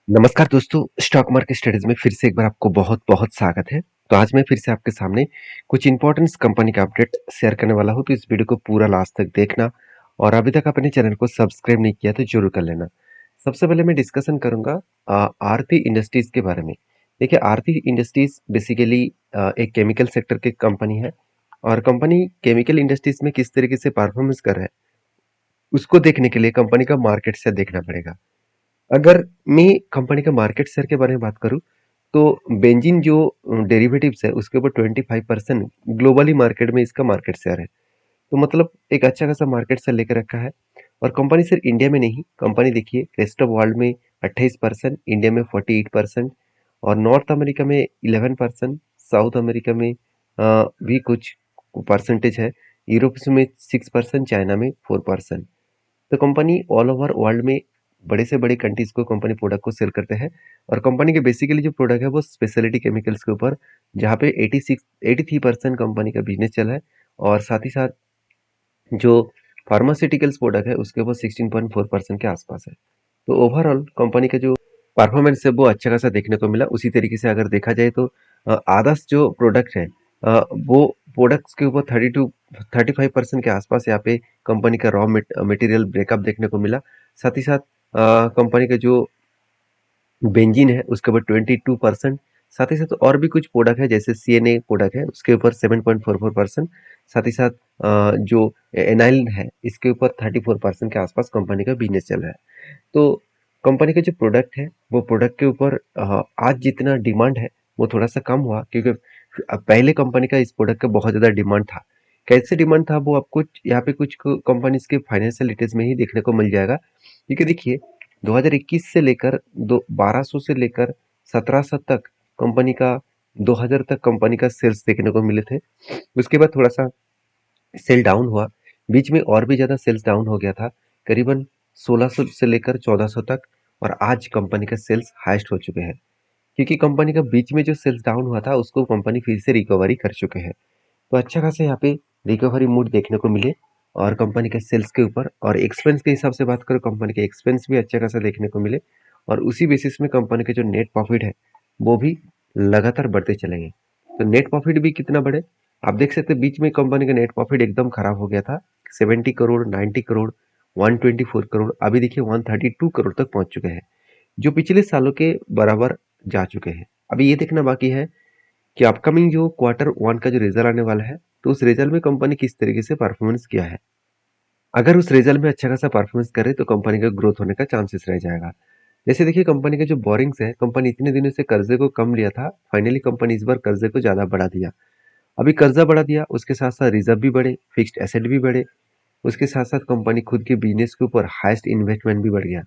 नमस्कार दोस्तों, stock market studies में फिर से एक बार आपको बहुत-बहुत स्वागत है। तो आज मैं फिर से आपके सामने कुछ इंपॉर्टेंट कंपनी का अपडेट शेयर करने वाला हूँ, तो इस वीडियो को पूरा लास्ट तक देखना और अभी तक अपने चैनल को सब्सक्राइब नहीं किया तो ज़रूर कर लेना। सबसे पहले मैं डिस्कशन करूँगा आरती इंडस्ट्रीज़ के बारे में। देखिए, आरती इंडस्ट्रीज़ बेसिकली एक केमिकल सेक्टर की कंपनी है और कंपनी केमिकल इंडस्ट्रीज़ में किस तरीके से परफॉर्मेंस कर रहा है, उसको देखने के लिए कंपनी का मार्केट शेयर देखना पड़ेगा। अगर मैं कंपनी का मार्केट शेयर के बारे में बात करूँ, तो बेंजीन जो डेरिवेटिव्स है, उसके ऊपर 25% ग्लोबली मार्केट में इसका मार्केट शेयर है। तो मतलब एक अच्छा खासा मार्केट शेयर लेके रखा है और कंपनी सिर्फ इंडिया में नहीं, कंपनी देखिए रेस्ट ऑफ वर्ल्ड में 28%, इंडिया में 48% और नॉर्थ अमेरिका में 11%, साउथ अमेरिका में भी कुछ परसेंटेज है, यूरोप में 6%, चाइना में 4%। तो कंपनी ऑल ओवर वर्ल्ड में बड़े से बड़े कंट्रीज को कंपनी प्रोडक्ट को सेल करते हैं और कंपनी के बेसिकली जो प्रोडक्ट है वो स्पेशलिटी केमिकल्स के ऊपर, जहाँ पे 83% कंपनी का बिजनेस चल रहा है और साथ ही साथ जो फार्मास्यूटिकल्स प्रोडक्ट है उसके ऊपर 16.4% के आसपास है। तो ओवरऑल कंपनी का जो परफॉर्मेंस है वो अच्छा खासा देखने को मिला। उसी तरीके से अगर देखा जाए तो आदर्श जो प्रोडक्ट है, वो प्रोडक्ट्स के ऊपर 35% के आसपास यहाँ पे कंपनी का रॉ मटेरियल ब्रेकअप देखने को मिला। साथ ही साथ कंपनी का जो बेंजीन है उसके ऊपर 22%। साथ ही साथ और भी कुछ प्रोडक्ट है जैसे सीएनए प्रोडक्ट है उसके ऊपर 7.44%। साथ ही साथ जो एनाइल है इसके ऊपर 34% के आसपास कंपनी का बिजनेस चल रहा है। तो कंपनी का जो प्रोडक्ट है वो प्रोडक्ट के ऊपर आज जितना डिमांड है वो थोड़ा सा कम हुआ, क्योंकि पहले कंपनी का इस प्रोडक्ट का बहुत ज़्यादा डिमांड था। कैसे डिमांड था वो आपको यहाँ पे कुछ कंपनीज के फाइनेंशियल डिटेल्स में ही देखने को मिल जाएगा, क्योंकि देखिए 2021 से लेकर 1200 से लेकर 1700 तक कंपनी का 2000 तक कंपनी का सेल्स देखने को मिले थे। उसके बाद थोड़ा सा सेल डाउन हुआ, बीच में और भी ज़्यादा सेल्स डाउन हो गया था, करीबन 1600 से लेकर 1400 तक। और आज कंपनी का सेल्स हाईएस्ट हो चुके हैं, क्योंकि कंपनी का बीच में जो सेल्स डाउन हुआ था उसको कंपनी फिर से रिकवरी कर चुके हैं। तो अच्छा खासा यहाँ पे रिकवरी मूड देखने को मिले और कंपनी के सेल्स के ऊपर और एक्सपेंस के हिसाब से बात करो, कंपनी के एक्सपेंस भी अच्छा खासा देखने को मिले और उसी बेसिस में कंपनी के जो नेट प्रॉफिट है वो भी लगातार बढ़ते चले गए। तो नेट प्रॉफिट भी कितना बढ़े, आप देख सकते हैं बीच में कंपनी का नेट प्रॉफिट एकदम खराब हो गया था। 70 करोड़, 90 करोड़, 124 करोड़, अभी देखिए 132 करोड़ तक पहुंच चुके हैं, जो पिछले सालों के बराबर जा चुके हैं। अभी ये देखना बाकी है कि अपकमिंग जो क्वार्टर 1 का जो रिजल्ट आने वाला है, तो उस रिजल्ट में कंपनी किस तरीके से परफॉर्मेंस किया है। अगर उस रिजल्ट में अच्छा खासा परफॉर्मेंस करे तो कंपनी का ग्रोथ होने का चांसेस रह जाएगा। जैसे देखिए कंपनी के जो बोरिंग्स है, कंपनी इतने दिनों से कर्जे को कम लिया था, फाइनली कंपनी इस बार कर्जे को ज़्यादा बढ़ा दिया। अभी कर्जा बढ़ा दिया, उसके साथ साथ रिजर्व भी बढ़े, फिक्स्ड एसेट भी बढ़े, उसके साथ साथ कंपनी खुद के बिजनेस के ऊपर हाईएस्ट इन्वेस्टमेंट भी बढ़ गया।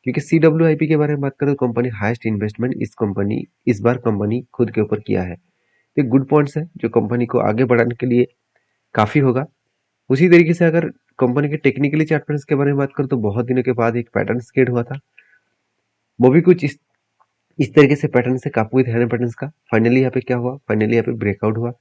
क्योंकि CWIP के बारे में बात करें तो कंपनी हाईएस्ट इन्वेस्टमेंट इस बार कंपनी खुद के ऊपर किया है। ये गुड पॉइंट्स है जो कंपनी को आगे बढ़ाने के लिए काफ़ी होगा। उसी तरीके से अगर कंपनी के टेक्निकली चार्ट पैटर्न्स के बारे में बात करूँ तो बहुत दिनों के बाद एक पैटर्न क्रिएट हुआ था, वो भी कुछ इस तरीके से पैटर्न से काफी हुई थी पैटर्न्स का। फाइनली यहाँ पे क्या हुआ, फाइनली यहाँ पे ब्रेकआउट हुआ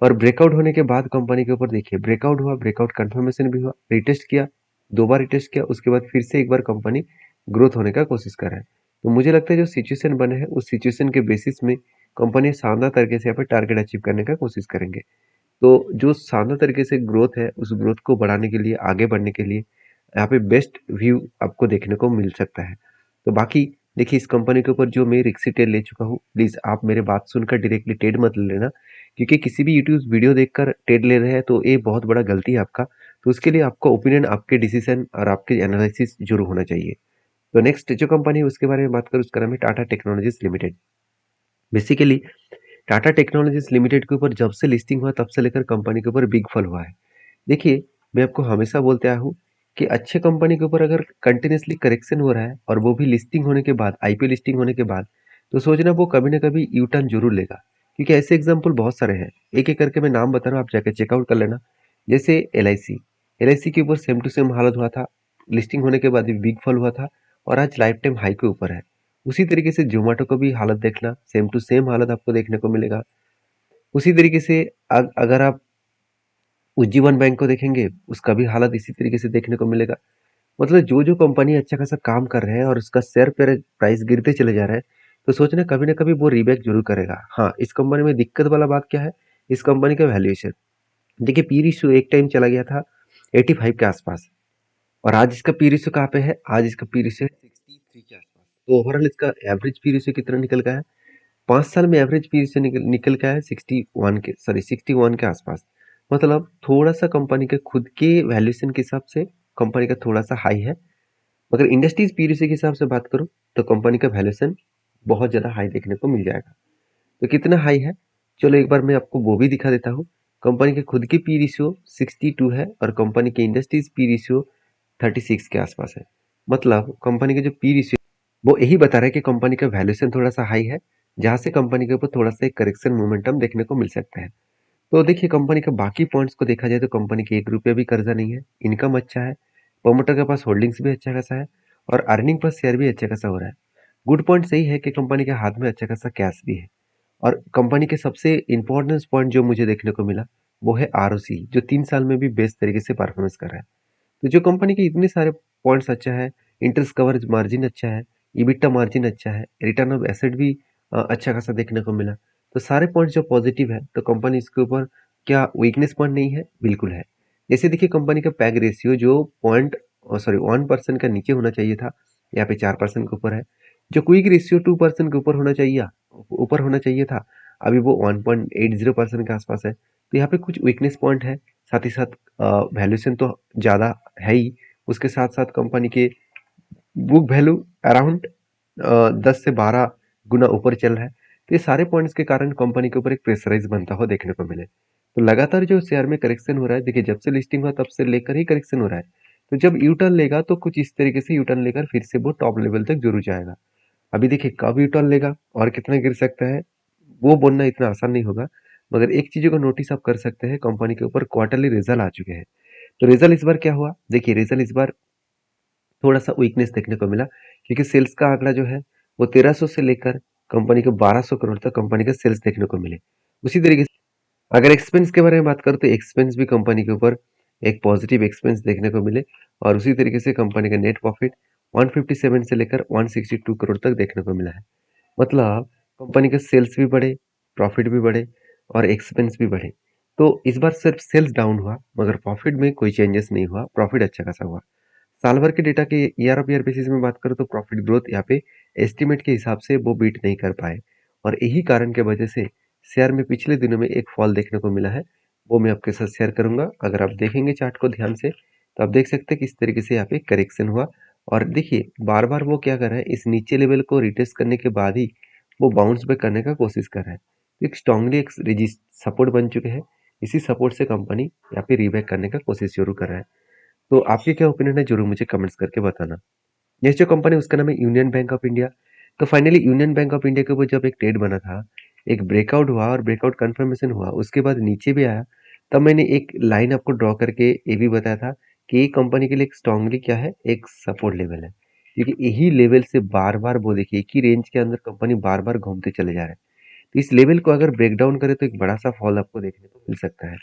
और ब्रेकआउट होने के बाद कंपनी के ऊपर देखिए ब्रेकआउट हुआ, ब्रेकआउट कंफर्मेशन भी हुआ, रिटेस्ट किया, 2 बार रिटेस्ट किया, उसके बाद फिर से एक बार कंपनी ग्रोथ होने का कोशिश कर रहा है। तो मुझे लगता है जो सिचुएशन बने हैं उस सिचुएशन के बेसिस में कंपनी शानदार तरीके से यहाँ पे टारगेट अचीव करने का कोशिश करेंगे। तो जो शानदार तरीके से ग्रोथ है उस ग्रोथ को बढ़ाने के लिए, आगे बढ़ने के लिए यहाँ पे बेस्ट व्यू आपको देखने को मिल सकता है। तो बाकी देखिए इस कंपनी के ऊपर जो मैं रिक्सी ट्रेड ले चुका हूँ, प्लीज़ आप मेरे बात सुनकर डायरेक्टली ट्रेड मत ले लेना, क्योंकि किसी भी यूट्यूब वीडियो देखकर ट्रेड ले रहे हैं तो ये बहुत बड़ा गलती है आपका। तो उसके लिए आपका ओपिनियन, आपके डिसीजन और आपके एनालिसिस जरूर होना चाहिए। तो नेक्स्ट जो कंपनी है उसके बारे में बात करूँ, उसका नाम है Tata technologies limited. Basically Tata technologies limited के ऊपर जब से लिस्टिंग हुआ तब से लेकर कंपनी के ऊपर बिग फॉल हुआ है। देखिए, मैं आपको हमेशा बोलते आया हूँ कि अच्छे कंपनी के ऊपर अगर कंटिन्यूअसली करेक्शन हो रहा है और वो भी लिस्टिंग होने के बाद, आईपीओ लिस्टिंग होने के बाद, तो सोचना वो कभी ना कभी यू टर्न जरूर लेगा। क्योंकि ऐसे एग्जाम्पल बहुत सारे हैं, एक एक करके मैं नाम बता रहा हूँ, आप जाकर चेकआउट कर लेना। जैसे एल आई सी के ऊपर सेम टू सेम हालत हुआ था, लिस्टिंग होने के बाद भी बिग फॉल हुआ था और आज लाइफ टाइम हाई के ऊपर है। उसी तरीके से जोमेटो को भी हालत देखना, सेम टू सेम हालत आपको देखने को मिलेगा। उसी तरीके से अगर आप उज्जीवन बैंक को देखेंगे, उसका भी हालत इसी तरीके से देखने को मिलेगा। मतलब जो कंपनी अच्छा खासा काम कर रहे हैं और उसका शेयर प्राइस गिरते चले जा रहा है, तो सोचना कभी ना कभी वो रीबैक जरूर करेगा। हाँ, इस कंपनी में दिक्कत वाला बात क्या है, इस कंपनी का वैल्यूएशन। देखिए पी रेशियो एक टाइम चला गया था 85 के आसपास, और आज इसका पी रेशियो कहाँ पे है, आज इसका पी रेशियो है 63 के आसपास। तो ओवरऑल इसका एवरेज पी रेशियो कितना निकल गया है, 5 साल में एवरेज पी रेशियो निकल गया है 61 के आसपास। मतलब थोड़ा सा कंपनी के खुद के वैल्यूएशन के हिसाब से कंपनी का थोड़ा सा हाई है, मगर इंडस्ट्रीज पी रेशियो के हिसाब से बात करूं तो कंपनी का वैल्यूएशन बहुत ज्यादा हाई देखने को मिल जाएगा। तो कितना हाई है, चलो एक बार मैं आपको वो भी दिखा देता हूँ। कंपनी के खुद की पी रेशियो 62 है और कंपनी के इंडस्ट्रीज पी रेशियो 36 के आसपास है। मतलब कंपनी के जो पी रेशियो वो यही बता रहा है कि कंपनी का वैल्यूएशन थोड़ा सा हाई है, जहां से कंपनी के ऊपर थोड़ा सा एक करेक्शन मोमेंटम देखने को मिल सकता है। तो देखिए कंपनी के बाकी पॉइंट्स को देखा जाए तो कंपनी के 1 रुपया भी कर्जा नहीं है, इनकम अच्छा है, प्रमोटर के पास होल्डिंग्स भी अच्छा खासा है, और अर्निंग पर शेयर भी अच्छा खासा हो रहा है। गुड पॉइंट सही है कि कंपनी के हाथ में अच्छा खासा कैश भी है। और कंपनी के सबसे इंपॉर्टेंट पॉइंट जो मुझे देखने को मिला वो है आरओसी, जो 3 साल में भी बेस्ट तरीके से परफॉर्मेंस कर रहा है। तो जो कंपनी के इतने सारे पॉइंट्स अच्छा है, इंटरेस्ट कवरेज मार्जिन अच्छा है, इबिट्टा मार्जिन अच्छा है, रिटर्न ऑफ एसेट भी अच्छा खासा देखने को मिला। तो सारे पॉइंट्स जो पॉजिटिव है, तो कंपनी इसके ऊपर क्या वीकनेस पॉइंट नहीं है, बिल्कुल है। जैसे देखिए कंपनी का पैग रेशियो जो 1% का नीचे होना चाहिए था, यहाँ पे 4% के ऊपर है। जो क्विक रेशियो 2% के ऊपर होना चाहिए था, अभी वो 1.80% के आसपास है। तो यहाँ पे कुछ वीकनेस पॉइंट है। साथ ही साथ वैल्यूएशन तो ज़्यादा है ही, उसके साथ साथ कंपनी के बुक वैल्यू अराउंड 10 से 12 गुना ऊपर चल रहा है। तो ये सारे पॉइंट्स के कारण कंपनी के ऊपर एक प्रेशराइज बनता हुआ देखने को मिले। तो लगातार जो शेयर में करेक्शन हो रहा है, देखिए जब से लिस्टिंग हुआ तब से लेकर ही करेक्शन हो रहा है। तो जब यू टर्न लेगा तो कुछ इस तरीके से यू टर्न लेकर फिर से वो टॉप लेवल तक जरूर जाएगा। अभी देखिए कब यू टर्न लेगा और कितना गिर सकता है, वो बोलना इतना आसान नहीं होगा। मगर एक चीज़ को नोटिस आप कर सकते हैं, कंपनी के ऊपर क्वार्टरली रिजल्ट आ चुके हैं। तो रिजल्ट इस बार क्या हुआ, देखिए रिजल्ट इस बार थोड़ा सा वीकनेस देखने को मिला, क्योंकि सेल्स का आंकड़ा जो है वो 1300 से लेकर कंपनी को 1200 करोड़ तक कंपनी का सेल्स देखने को मिले। उसी तरीके से अगर एक्सपेंस के बारे में बात करूँ तो एक्सपेंस भी कंपनी के ऊपर एक पॉजिटिव एक्सपेंस देखने को मिले, और उसी तरीके से कंपनी का नेट प्रॉफिट 157 से लेकर 162 करोड़ तक देखने को मिला है। मतलब कंपनी के सेल्स भी बढ़े, प्रॉफिट भी बढ़े, और एक्सपेंस भी बढ़े। तो इस बार सिर्फ सेल्स डाउन हुआ, मगर प्रॉफिट में कोई चेंजेस नहीं हुआ, प्रॉफिट अच्छा खासा हुआ। साल भर के डेटा के ईयर ऑफ ईयर बेसिस में बात करूँ तो प्रॉफिट ग्रोथ यहाँ पे एस्टिमेट के हिसाब से वो बीट नहीं कर पाए, और यही कारण के वजह से शेयर में पिछले दिनों में एक फॉल देखने को मिला है। वो मैं आपके साथ शेयर करूंगा। अगर आप देखेंगे चार्ट को ध्यान से तो आप देख सकते हैं किस तरीके से यहाँ पे करेक्शन हुआ। और देखिए बार बार वो क्या कर रहा है, इस नीचे लेवल को रिटेस्ट करने के बाद ही वो बाउंस बैक करने का कोशिश कर रहा है। तो एक स्ट्रांगली एक सपोर्ट बन चुके हैं, इसी सपोर्ट से कंपनी यहाँ पे रीबैक करने का कोशिश जरूर कर रहा है। तो आपके क्या ओपिनियन है, जरूर मुझे कमेंट्स करके बताना। नेक्स्ट जो कंपनी उसका नाम है यूनियन बैंक ऑफ इंडिया। तो finally union bank of India के ऊपर जब एक ट्रेड बना था, एक ब्रेकआउट हुआ और ब्रेकआउट कंफर्मेशन हुआ, उसके बाद नीचे भी आया, तब मैंने एक लाइन आपको ड्रॉ करके ये भी बताया था कि ये कंपनी के लिए एक स्ट्रांगली क्या है, एक सपोर्ट लेवल है। क्योंकि यही लेवल से बार बार वो देखिए एक ही रेंज के अंदर कंपनी बार बार घूमते चले जा रहे हैं। तो इस लेवल को अगर ब्रेक डाउन करे तो एक बड़ा सा फॉल आपको देखने को मिल सकता है।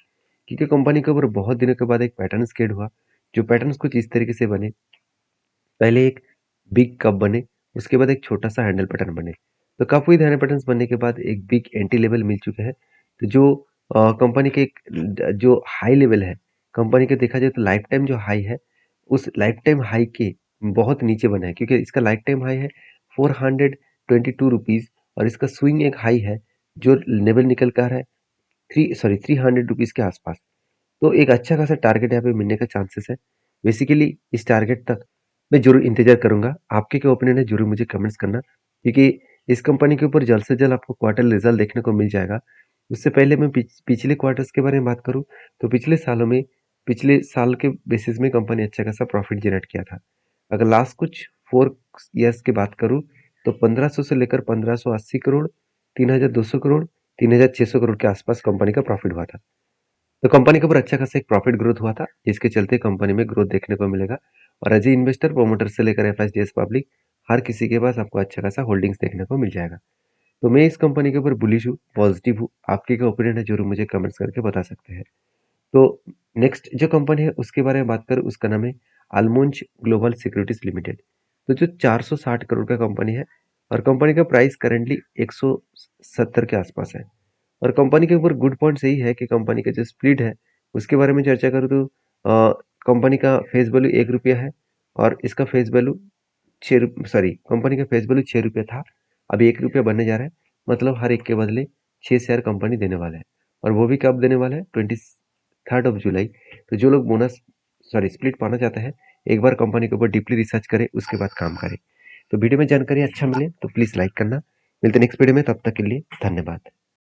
क्योंकि कंपनी के ऊपर बहुत दिनों के बाद एक पैटर्न स्केड हुआ, जो पैटर्न्स कुछ इस तरीके से बने। पहले एक बिग कप बने, उसके बाद एक छोटा सा हैंडल पैटर्न बने। तो कप विद हैंडल पैटर्न बनने के बाद एक बिग एंटी लेवल मिल चुके हैं। तो जो कंपनी के जो हाई लेवल है, कंपनी के देखा जाए तो लाइफ टाइम जो हाई है, उस लाइफ टाइम हाई के बहुत नीचे बना है, क्योंकि इसका लाइफ टाइम हाई है 422 रुपीज़, और इसका स्विंग एक हाई है जो लेवल निकल कर है 300 रुपीज़ के आसपास। तो एक अच्छा खासा टारगेट यहाँ पे मिलने का चांसेस है। बेसिकली इस टारगेट तक मैं ज़रूर इंतज़ार करूँगा। आपके क्या ओपिनियन है, ज़रूर मुझे कमेंट्स करना, क्योंकि इस कंपनी के ऊपर जल्द से जल्द आपको क्वार्टर रिजल्ट देखने को मिल जाएगा। उससे पहले मैं पिछले क्वार्टर्स के बारे में बात करूँ तो पिछले सालों में, पिछले साल के बेसिस में कंपनी अच्छा खासा प्रॉफिट जनरेट किया था। अगर लास्ट कुछ 4 ईयर्स की बात करूँ तो 1500 से लेकर 1580 करोड़, 3200 करोड़, 3600 करोड़ के आसपास कंपनी का प्रॉफिट हुआ था। तो कंपनी के ऊपर अच्छा खासा एक प्रॉफिट ग्रोथ हुआ था, जिसके चलते कंपनी में ग्रोथ देखने को मिलेगा। और एज ए इन्वेस्टर, प्रोमोटर से लेकर एफआईडीएस पब्लिक, हर किसी के पास आपको अच्छा खासा होल्डिंग्स देखने को मिल जाएगा। तो मैं इस कंपनी के ऊपर बुलिश हूँ, पॉजिटिव हूँ। आपके क्या ओपिनियन है, जरूर मुझे कमेंट्स करके बता सकते हैं। तो नेक्स्ट जो कंपनी है उसके बारे में बात करूँ, उसका नाम है अल्मुंज ग्लोबल सिक्योरिटीज लिमिटेड। तो जो 460 करोड़ का कंपनी है और कंपनी का प्राइस करेंटली 170 के आसपास है। और कंपनी के ऊपर गुड पॉइंट्स यही है कि कंपनी का जो स्प्लिट है उसके बारे में चर्चा करूँ तो कंपनी का फेस वैल्यू 1 रुपया है और इसका फेस वैल्यू कंपनी का फेस वैल्यू 6 रुपया था, अभी 1 रुपया बनने जा रहा है। मतलब हर एक के बदले 6 शेयर कंपनी देने वाला है और वो भी कब देने वाला है, 23 जुलाई। तो जो लोग स्प्लिट पाना चाहते हैं, एक बार कंपनी के ऊपर डीपली रिसर्च करें, उसके बाद काम करें। तो वीडियो में जानकारी अच्छा मिले तो प्लीज़ लाइक करना। मिलते हैं नेक्स्ट वीडियो में, तब तक के लिए धन्यवाद।